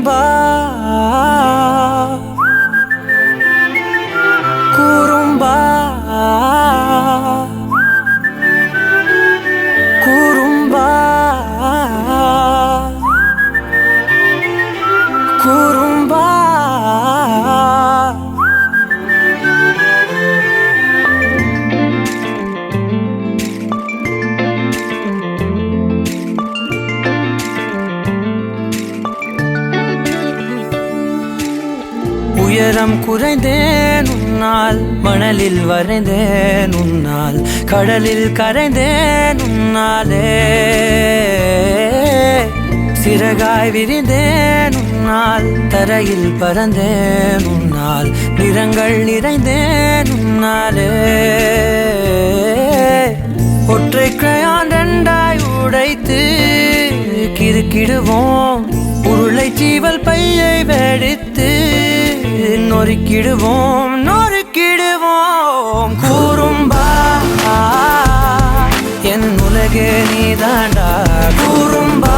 குறும்பா குறும்பா குறும்பா குறும்பா உயரம் குறைந்தேன் உன்னால், மணலில் வரைந்தேன் உன்னால், கடலில் கரைந்தேன் உன்னாலே, சிறகாய் விரிந்தேன் உன்னால், தரையில் பறந்தேன் உன்னால், நிறங்கள் நிறைந்தேன் உன்னாலே, ஒற்றை கிரையான் ரெண்டாய் உடைத்து கிறுக்கிடுவோம், உருளை சீவல் பையை வெடித்து நொறுக்கிடுவோம் நொறுக்கிடுவோம். குறும்பா என் உலகே நீதாண்டா, குறும்பா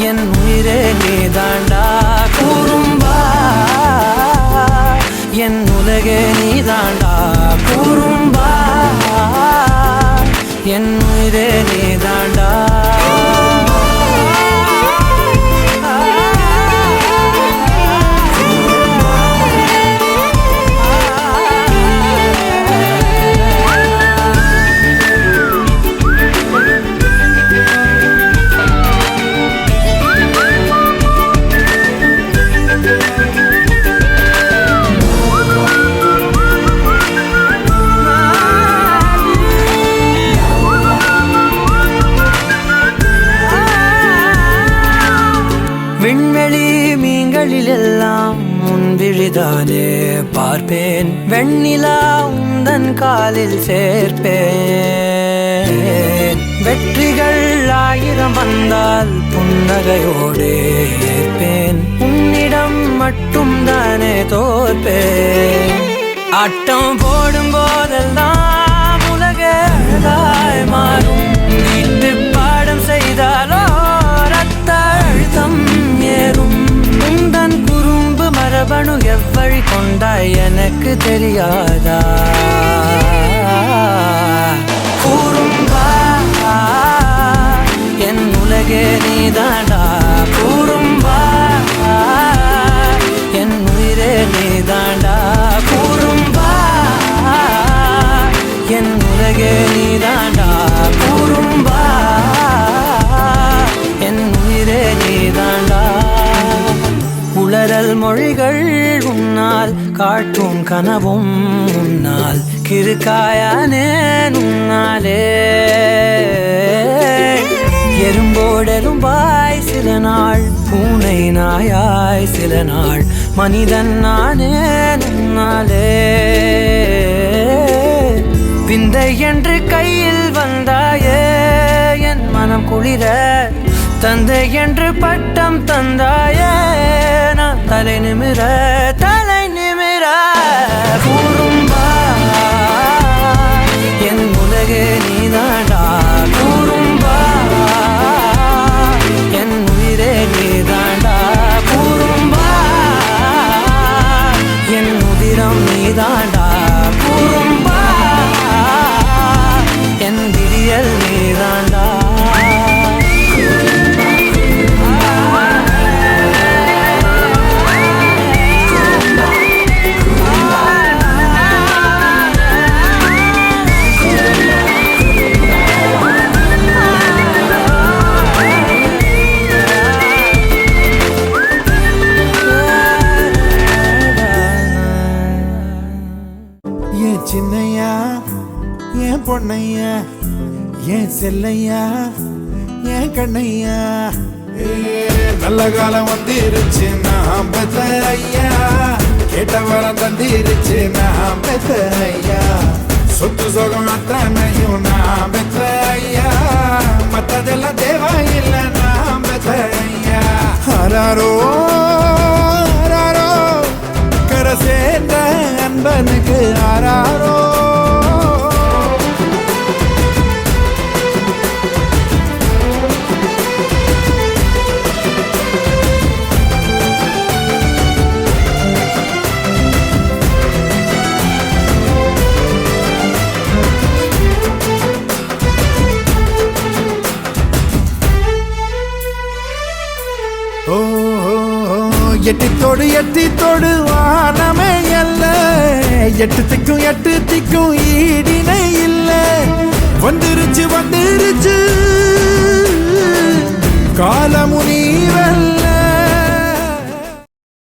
என் உயிரே நீதாண்டா, குறும்பா என் உலகே நீதாண்டா, குறும்பா என் உயிரே நீதாண்டா. விண்வெளி மீன்களிலெல்லாம் முன்விழிதானே பார்ப்பேன், வெண்ணிலா உந்தன் காலில் சேர்ப்பேன், வெற்றிகள் 1000 வந்தால் புன்னகையோடு ஏற்பேன், உன்னிடம் மட்டும் தானே தோற்பேன். ஆட்டம் போடும் போதெல்லாம் உலக அழகாய் மாறும், வீட்டு பாடம் செய்தாலோ ரத்த அழுத்தம் ஏறும், உந்தன் குறும்பு மரபணு எவ்வழி கொண்டாய் எனக்கு தெரியாதா. குறும்பா என் உலகே நீதாண்டா, குறும்பா என் உயிரே நீதாண்டா, குறும்பா என் உலகே நீதாண்டா, குறும்பா என் உயிரே நீதாண்டா. உளறல் மொழிகள் உன்னால், காட்டும் கனவும் உன்னால், கிறுக்காயானே உன்னாலே, எறும்போடெரும்பாய் சில நாள், பூனை நாயாய் சில நாள், மனிதன் நானே உன்னாலே, விந்தை என்று கையில் வந்தாயே என் மனம் குளிர, தந்தை என்று பட்டம் தந்தாயே நான் தலை நிமிர தலை நிமிர. குறும்பா என் உலகே நீதாண்டா, குறும்பா என் உயிரே நீதாண்டா, குறும்பா என் உதிரம் நீதாண்டா, குறும்பா என் விடியல் நீதாண்டா. சின்னையா ஏன் பொன்னையா ஏன் செல்லையா ஏன் கண்ணையா, நல்ல காலம் வந்திருச்சு நான் பெத்த ஐயா, கேட்ட வரம் தந்திருச்சு நான் பெத்த ஐயா, சொத்து சொகம் அத்தனையும் நான் பெத்த ஐயா, மத்ததெல்லாம் தேவையில்லை நான் பெத்த ஐயா. ஆராரோ ஆராரோ கரை சேர்ந்த அன்பனுக்கு ஆராரோ. ஓ எட்டி தோடு வானமே அல்ல, எட்டு திக்கும் ஈடினை இல்லை.